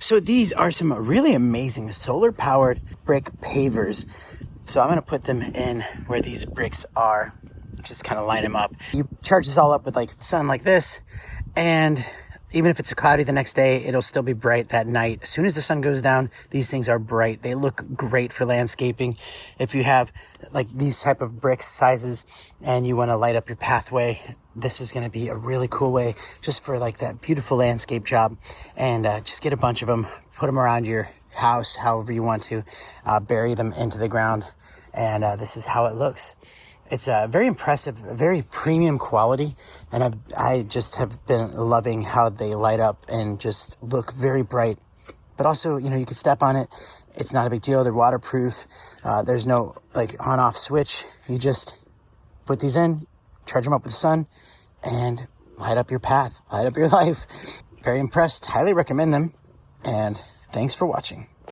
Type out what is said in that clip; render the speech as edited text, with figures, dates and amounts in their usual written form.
So these are some really amazing solar powered brick pavers. So I'm going to put them in where these bricks are, just kind of line them up. You charge this all up with like sun like this, and even if it's cloudy the next day, it'll still be bright that night. As soon as the sun goes down, these things are bright. They look great for landscaping. If you have like these type of brick sizes and you want to light up your pathway, this is going to be a really cool way just for like that beautiful landscape job. And just get a bunch of them, put them around your house, however you want to, bury them into the ground. And this is how it looks. It's very impressive, very premium quality. And I just have been loving how they light up and just look very bright. But also, you know, you can step on it. It's not a big deal. They're waterproof. There's no like on-off switch. You just put these in, charge them up with the sun, and light up your path, light up your life. Very impressed. Highly recommend them. And thanks for watching.